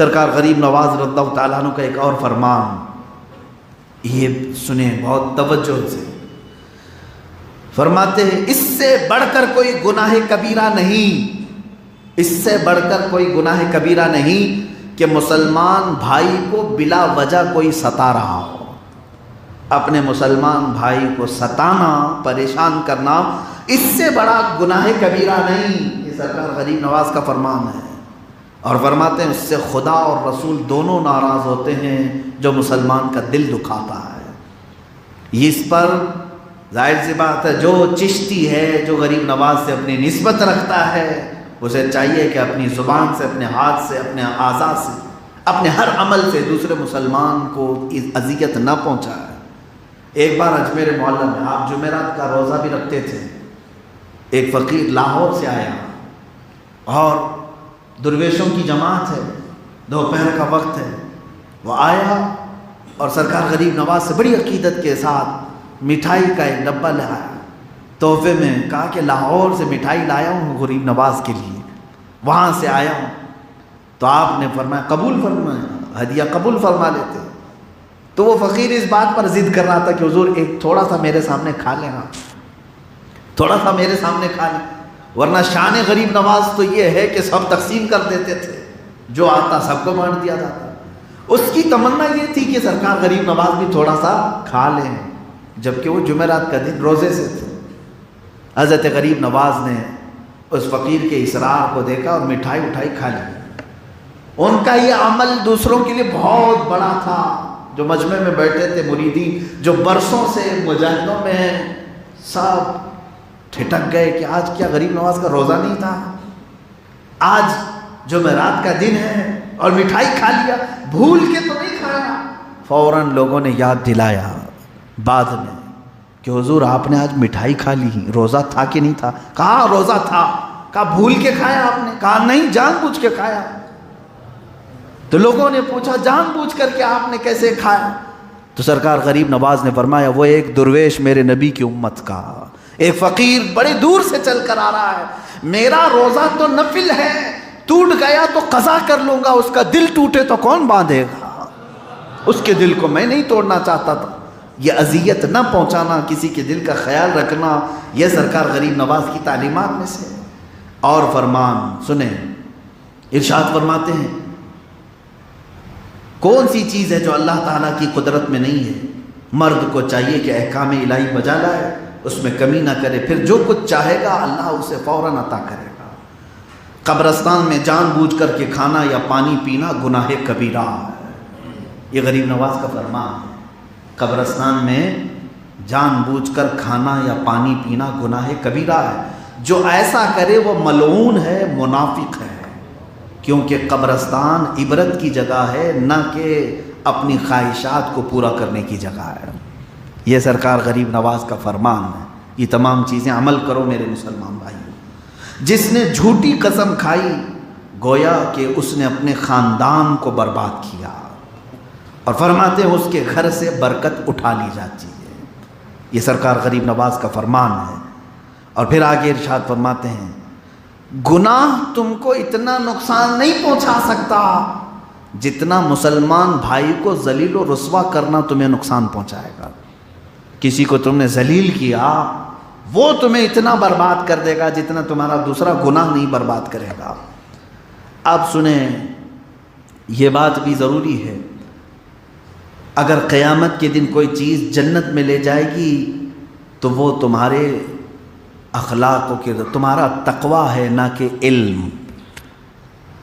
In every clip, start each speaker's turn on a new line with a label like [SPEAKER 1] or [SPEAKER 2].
[SPEAKER 1] سرکار غریب نواز رضی اللہ تعالیٰ عنہ کا ایک اور فرمان، یہ سنیں بہت توجہ سے، فرماتے ہیں اس سے بڑھ کر کوئی گناہ کبیرہ نہیں، اس سے بڑھ کر کوئی گناہ کبیرہ نہیں کہ مسلمان بھائی کو بلا وجہ کوئی ستا رہا ہو۔ اپنے مسلمان بھائی کو ستانا، پریشان کرنا، اس سے بڑا گناہ کبیرہ نہیں، یہ سرکار غریب نواز کا فرمان ہے۔ اور فرماتے ہیں اس سے خدا اور رسول دونوں ناراض ہوتے ہیں جو مسلمان کا دل دکھاتا ہے۔ اس پر ظاہر سی بات ہے جو چشتی ہے، جو غریب نواز سے اپنی نسبت رکھتا ہے، اسے چاہیے کہ اپنی زبان سے، اپنے ہاتھ سے، اپنے اعضاء سے، اپنے ہر عمل سے دوسرے مسلمان کو اذیت نہ پہنچائے۔ ایک بار اجمیر محلہ میں آپ جمعرات کا روزہ بھی رکھتے تھے، ایک فقیر لاہور سے آیا اور درویشوں کی جماعت ہے، دوپہر کا وقت ہے، وہ آیا اور سرکار غریب نواز سے بڑی عقیدت کے ساتھ مٹھائی کا ایک ڈبہ لے آیا تحفے میں، کہا کہ لاہور سے مٹھائی لایا ہوں غریب نواز کے لیے، وہاں سے آیا ہوں۔ تو آپ نے فرمایا قبول فرمایا، ہدیہ قبول فرما لیتے۔ تو وہ فقیر اس بات پر ضد کر رہا تھا کہ حضور ایک تھوڑا سا میرے سامنے کھا لینا، تھوڑا سا میرے سامنے کھا لیں، ورنہ شان غریب نواز تو یہ ہے کہ سب تقسیم کر دیتے تھے، جو آتا سب کو بانٹ دیا جاتا۔ اس کی تمنا یہ تھی کہ سرکار غریب نواز بھی تھوڑا سا کھا لیں، جبکہ وہ جمعرات کا دن روزے سے تھے۔ حضرت غریب نواز نے اس فقیر کے اصرار کو دیکھا اور مٹھائی اٹھائی کھا لی۔ ان کا یہ عمل دوسروں کے لیے بہت بڑا تھا، جو مجمع میں بیٹھے تھے مریدین، جو برسوں سے مجاہدوں میں ہیں، سب ٹھٹک گئے کہ آج کیا غریب نواز کا روزہ نہیں تھا، آج جمعرات کا دن ہے اور مٹھائی کھا لیا، بھول کے تو نہیں کھایا۔ فوراً لوگوں نے یاد دلایا بعد میں کہ حضور آپ نے آج مٹھائی کھا لی، روزہ تھا کہ نہیں تھا؟ کہا روزہ تھا۔ کہا بھول کے کھایا آپ نے؟ کہا نہیں، جان بوجھ کے کھایا۔ تو لوگوں نے پوچھا جان بوجھ کر کے آپ نے کیسے کھایا؟ تو سرکار غریب نواز نے فرمایا وہ ایک درویش میرے نبی کی امت کا، ایک فقیر بڑے دور سے چل کر آ رہا ہے، میرا روزہ تو نفل ہے، ٹوٹ گیا تو قضا کر لوں گا، اس کا دل ٹوٹے تو کون باندھے گا؟ اس کے دل کو میں نہیں توڑنا چاہتا تھا۔ یہ اذیت نہ پہنچانا، کسی کے دل کا خیال رکھنا، یہ سرکار غریب نواز کی تعلیمات میں سے۔ اور فرمان سنیں، ارشاد فرماتے ہیں کون سی چیز ہے جو اللہ تعالیٰ کی قدرت میں نہیں ہے؟ مرد کو چاہیے کہ احکام الہی بجا لائے، اس میں کمی نہ کرے، پھر جو کچھ چاہے گا اللہ اسے فوراً عطا کرے گا۔ قبرستان میں جان بوجھ کر کے کھانا یا پانی پینا گناہ کبیرہ ہے، یہ غریب نواز کا فرمان ہے۔ قبرستان میں جان بوجھ کر کھانا یا پانی پینا گناہ کبیرہ ہے، جو ایسا کرے وہ ملعون ہے، منافق ہے، کیونکہ قبرستان عبرت کی جگہ ہے، نہ کہ اپنی خواہشات کو پورا کرنے کی جگہ ہے۔ یہ سرکار غریب نواز کا فرمان ہے۔ یہ تمام چیزیں عمل کرو میرے مسلمان بھائیوں۔ جس نے جھوٹی قسم کھائی گویا کہ اس نے اپنے خاندان کو برباد کیا، اور فرماتے ہیں اس کے گھر سے برکت اٹھا لی جاتی ہے۔ یہ سرکار غریب نواز کا فرمان ہے۔ اور پھر آگے ارشاد فرماتے ہیں گناہ تم کو اتنا نقصان نہیں پہنچا سکتا جتنا مسلمان بھائی کو ذلیل و رسوا کرنا تمہیں نقصان پہنچائے گا۔ کسی کو تم نے ذلیل کیا وہ تمہیں اتنا برباد کر دے گا جتنا تمہارا دوسرا گناہ نہیں برباد کرے گا۔ اب سنیں، یہ بات بھی ضروری ہے، اگر قیامت کے دن کوئی چیز جنت میں لے جائے گی تو وہ تمہارے اخلاق و کردار، تمہارا تقوی ہے، نہ کہ علم۔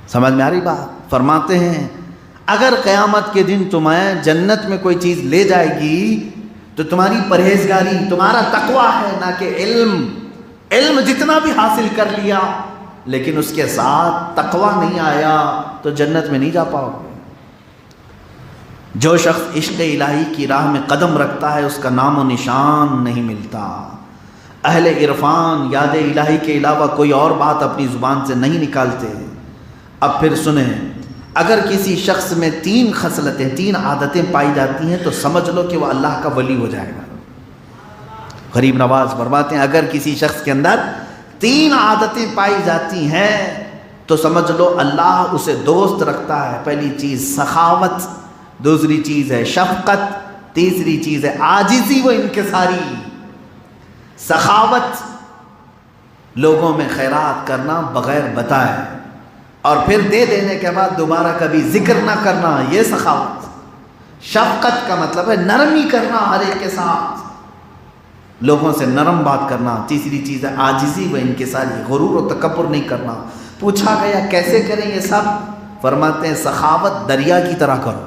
[SPEAKER 1] سمجھ میں آ رہی بات؟ فرماتے ہیں اگر قیامت کے دن تمہیں جنت میں کوئی چیز لے جائے گی تو تمہاری پرہیزگاری، تمہارا تقوی ہے، نہ کہ علم۔ علم جتنا بھی حاصل کر لیا لیکن اس کے ساتھ تقوی نہیں آیا تو جنت میں نہیں جا پاؤ گے۔ جو شخص عشق الہی کی راہ میں قدم رکھتا ہے اس کا نام و نشان نہیں ملتا۔ اہل عرفان یاد الہی کے علاوہ کوئی اور بات اپنی زبان سے نہیں نکالتے۔ اب پھر سنیں، اگر کسی شخص میں 3 خصلتیں، 3 عادتیں پائی جاتی ہیں تو سمجھ لو کہ وہ اللہ کا ولی ہو جائے گا۔ غریب نواز فرماتے ہیں اگر کسی شخص کے اندر 3 عادتیں پائی جاتی ہیں تو سمجھ لو اللہ اسے دوست رکھتا ہے۔ پہلی چیز سخاوت، دوسری چیز ہے شفقت، تیسری چیز ہے عاجزی و انکساری۔ سخاوت، لوگوں میں خیرات کرنا بغیر بتائے اور پھر دے دینے کے بعد دوبارہ کبھی ذکر نہ کرنا، یہ سخاوت۔ شفقت کا مطلب ہے نرمی کرنا ہر ایک کے ساتھ، لوگوں سے نرم بات کرنا۔ تیسری چیز ہے عاجزی و انکساری، غرور و تکبر نہیں کرنا۔ پوچھا گیا کیسے کریں یہ سب؟ فرماتے ہیں سخاوت دریا کی طرح کرو۔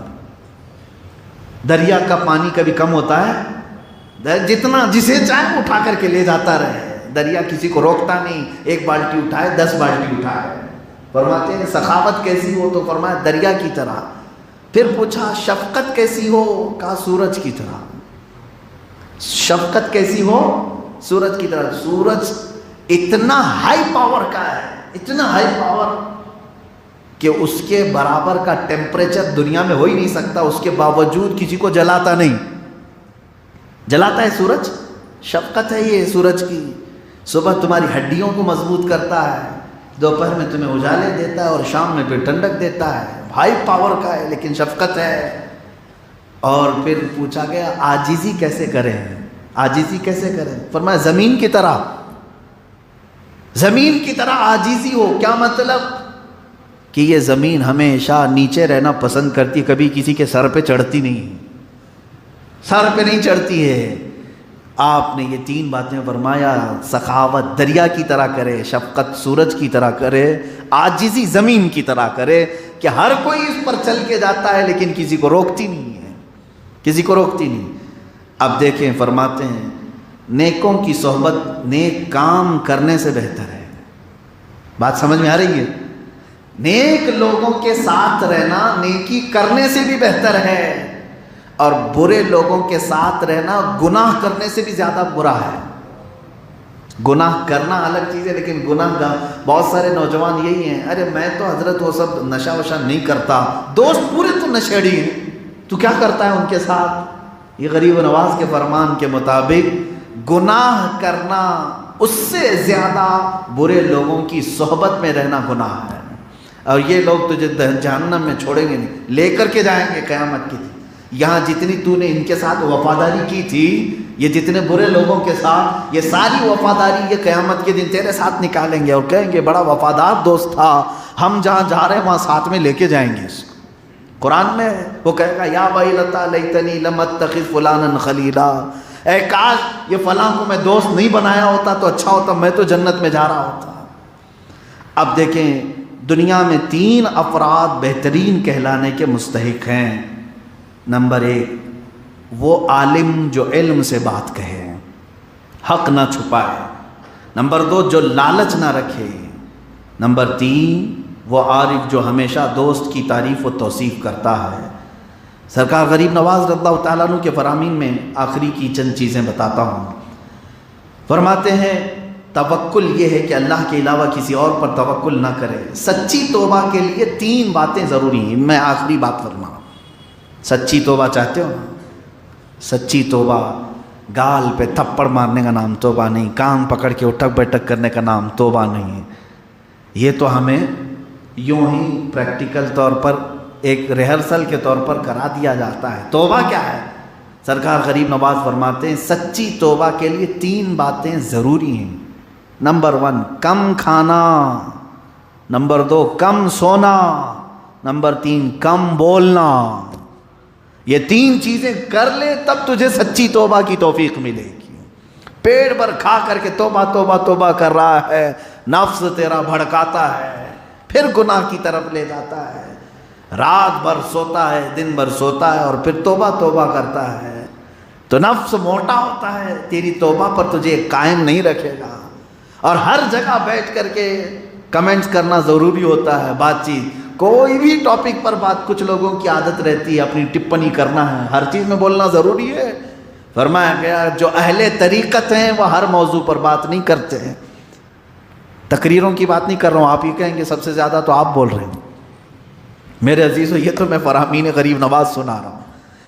[SPEAKER 1] دریا کا پانی کبھی کم ہوتا ہے؟ جتنا جسے چاہے اٹھا کر کے لے جاتا رہے، دریا کسی کو روکتا نہیں، 1 بالٹی اٹھائے 10 بالٹی اٹھائے۔ فرماتے ہیں سخاوت کیسی ہو؟ تو فرمایا دریا کی طرح۔ پھر پوچھا شفقت کیسی ہو؟ کہا سورج کی طرح۔ شفقت کیسی ہو؟ سورج کی طرح۔ سورج اتنا ہائی پاور کا ہے، اتنا ہائی پاور کہ اس کے برابر کا ٹیمپریچر دنیا میں ہو ہی نہیں سکتا، اس کے باوجود کسی کو جلاتا نہیں۔ جلاتا ہے سورج؟ شفقت ہے یہ سورج کی۔ صبح تمہاری ہڈیوں کو مضبوط کرتا ہے، دوپہر میں تمہیں اجالے دیتا ہے اور شام میں پھر ٹھنڈک دیتا ہے۔ ہائی پاور کا ہے لیکن شفقت ہے۔ اور پھر پوچھا گیا عاجزی کیسے کریں؟ عاجزی کیسے کریں؟ فرمایا زمین کی طرح، زمین کی طرح عاجزی ہو۔ کیا مطلب؟ کہ یہ زمین ہمیشہ نیچے رہنا پسند کرتی، کبھی کسی کے سر پہ چڑھتی نہیں، سر پہ نہیں چڑھتی ہے۔ آپ نے یہ 3 باتیں فرمایا، سخاوت دریا کی طرح کرے، شفقت سورج کی طرح کرے، عاجزی زمین کی طرح کرے، کہ ہر کوئی اس پر چل کے جاتا ہے لیکن کسی کو روکتی نہیں ہے، کسی کو روکتی نہیں۔ اب دیکھیں فرماتے ہیں نیکوں کی صحبت نیک کام کرنے سے بہتر ہے۔ بات سمجھ میں آ رہی ہے؟ نیک لوگوں کے ساتھ رہنا نیکی کرنے سے بھی بہتر ہے، اور برے لوگوں کے ساتھ رہنا گناہ کرنے سے بھی زیادہ برا ہے۔ گناہ کرنا الگ چیز ہے، لیکن گناہ کا بہت سارے نوجوان یہی ہیں، ارے میں تو حضرت وہ سب نشہ وشہ نہیں کرتا، دوست پورے تو نشیڑی ہیں، تو کیا کرتا ہے ان کے ساتھ؟ یہ غریب نواز کے فرمان کے مطابق گناہ کرنا اس سے زیادہ برے لوگوں کی صحبت میں رہنا گناہ ہے، اور یہ لوگ تجھے جہنم میں چھوڑیں گے نہیں، لے کر کے جائیں گے قیامت کی دن۔ یہاں جتنی تو نے ان کے ساتھ وفاداری کی تھی، یہ جتنے برے لوگوں کے ساتھ، یہ ساری وفاداری یہ قیامت کے دن تیرے ساتھ نکالیں گے اور کہیں گے بڑا وفادار دوست تھا، ہم جہاں جا رہے ہیں وہاں ساتھ میں لے کے جائیں گے اس کو۔ قرآن میں وہ کہے گا یا ویلتا لیتنی لم اتخذ فلانا خلیلا، اے کاش یہ فلاں کو میں دوست نہیں بنایا ہوتا تو اچھا ہوتا، میں تو جنت میں جا رہا ہوتا۔ اب دیکھیں دنیا میں 3 افراد بہترین کہلانے کے مستحق ہیں۔ نمبر 1 وہ عالم جو علم سے بات کہے، حق نہ چھپائے۔ نمبر 2 جو لالچ نہ رکھے۔ نمبر 3 وہ عارف جو ہمیشہ دوست کی تعریف و توصیف کرتا ہے۔ سرکار غریب نواز رضی اللہ تعالیٰ عنہ کے فرامین میں آخری کی چند چیزیں بتاتا ہوں۔ فرماتے ہیں توکل یہ ہے کہ اللہ کے علاوہ کسی اور پر توکل نہ کرے۔ سچی توبہ کے لیے 3 باتیں ضروری ہیں۔ میں آخری بات فرماؤں، سچی توبہ چاہتے ہو نا؟ سچی توبہ گال پہ تھپڑ مارنے کا نام توبہ نہیں، کان پکڑ کے اٹھک بیٹھک کرنے کا نام توبہ نہیں۔ یہ تو ہمیں یوں ہی پریکٹیکل طور پر ایک ریہرسل کے طور پر کرا دیا جاتا ہے۔ توبہ کیا ہے؟ سرکار غریب نواز فرماتے ہیں سچی توبہ کے لیے 3 باتیں ضروری ہیں۔ نمبر 1 کم کھانا، نمبر 2 کم سونا، نمبر 3 کم بولنا۔ یہ 3 چیزیں کر لے تب تجھے سچی توبہ کی توفیق ملے گی۔ پیٹ بھر کھا کر کے توبہ توبہ توبہ کر رہا ہے، نفس تیرا بھڑکاتا ہے، پھر گناہ کی طرف لے جاتا ہے، رات بھر سوتا ہے، دن بھر سوتا ہے اور پھر توبہ توبہ کرتا ہے، تو نفس موٹا ہوتا ہے، تیری توبہ پر تجھے قائم نہیں رکھے گا۔ اور ہر جگہ بیٹھ کر کے کمنٹس کرنا ضروری ہوتا ہے، بات چیت کوئی بھی ٹاپک پر بات، کچھ لوگوں کی عادت رہتی ہے اپنی ٹپنی کرنا ہے، ہر چیز میں بولنا ضروری ہے۔ فرمایا گیا جو اہل طریقت ہیں وہ ہر موضوع پر بات نہیں کرتے ہیں۔ تقریروں کی بات نہیں کر رہا ہوں، آپ یہ کہیں گے سب سے زیادہ تو آپ بول رہے ہیں۔ میرے عزیزو یہ تو میں فرامین غریب نواز سنا رہا ہوں۔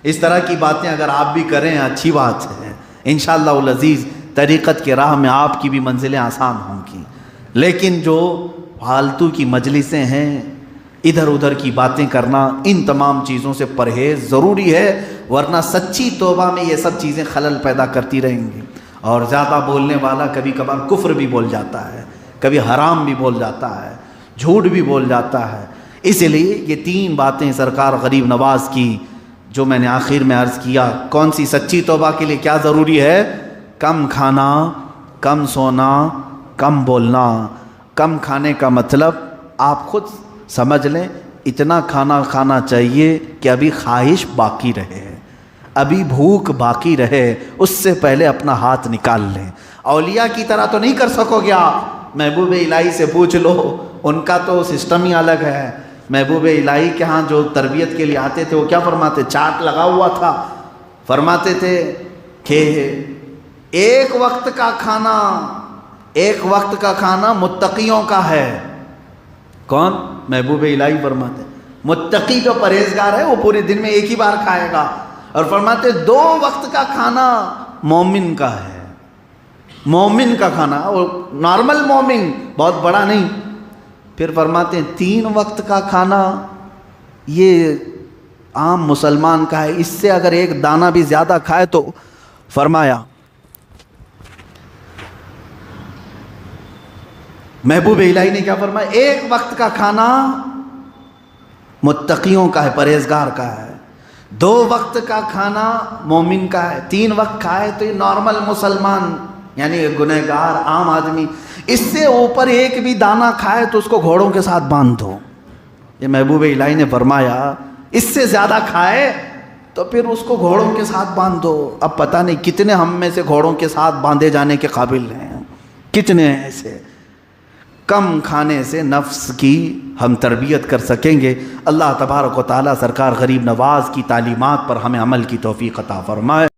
[SPEAKER 1] اس طرح کی باتیں اگر آپ بھی کریں اچھی بات ہے، انشاءاللہ العزیز طریقت کے راہ میں آپ کی بھی منزلیں آسان ہوں گی۔ لیکن جو فالتو کی مجلسیں ہیں، ادھر ادھر کی باتیں کرنا، ان تمام چیزوں سے پرہیز ضروری ہے، ورنہ سچی توبہ میں یہ سب چیزیں خلل پیدا کرتی رہیں گی۔ اور زیادہ بولنے والا کبھی کبھار کفر بھی بول جاتا ہے، کبھی حرام بھی بول جاتا ہے، جھوٹ بھی بول جاتا ہے۔ اس لیے یہ 3 باتیں سرکار غریب نواز کی جو میں نے آخر میں عرض کیا، کون سی سچی توبہ کے لیے کیا ضروری ہے؟ کم کھانا، کم سونا، کم بولنا۔ کم کھانے کا مطلب آپ خود سمجھ لیں، اتنا کھانا کھانا چاہیے کہ ابھی خواہش باقی رہے، ابھی بھوک باقی رہے، اس سے پہلے اپنا ہاتھ نکال لیں۔ اولیاء کی طرح تو نہیں کر سکو گے آپ، محبوب الہی سے پوچھ لو، ان کا تو سسٹم ہی الگ ہے۔ محبوب الہی کے ہاں جو تربیت کے لیے آتے تھے وہ کیا فرماتے؟ چارٹ لگا ہوا تھا، فرماتے تھے کہ ایک وقت کا کھانا متقیوں کا ہے۔ کون؟ محبوب الہی فرماتے متقی جو پرہیزگار ہے وہ پورے دن میں ایک ہی بار کھائے گا، اور فرماتے 2 وقت کا کھانا مومن کا ہے۔ مومن کا کھانا، اور نارمل مومن، بہت بڑا نہیں۔ پھر فرماتے ہیں 3 وقت کا کھانا یہ عام مسلمان کا ہے، اس سے اگر ایک دانہ بھی زیادہ کھائے تو فرمایا محبوب الہی نے کیا فرمایا؟ 1 وقت کا کھانا متقیوں کا ہے، پرہیزگار کا ہے، 2 وقت کا کھانا مومن کا ہے، 3 وقت کھائے تو یہ نارمل مسلمان یعنی گنہگار عام آدمی، اس سے اوپر ایک بھی دانہ کھائے تو اس کو گھوڑوں کے ساتھ باندھ دو۔ یہ محبوب الہی نے فرمایا اس سے زیادہ کھائے تو پھر اس کو گھوڑوں کے ساتھ باندھ دو۔ اب پتہ نہیں کتنے ہم میں سے گھوڑوں کے ساتھ باندھے جانے کے قابل ہیں، کتنے ہیں ایسے۔ کم کھانے سے نفس کی ہم تربیت کر سکیں گے۔ اللہ تبارک و تعالیٰ سرکار غریب نواز کی تعلیمات پر ہمیں عمل کی توفیق عطا فرمائے۔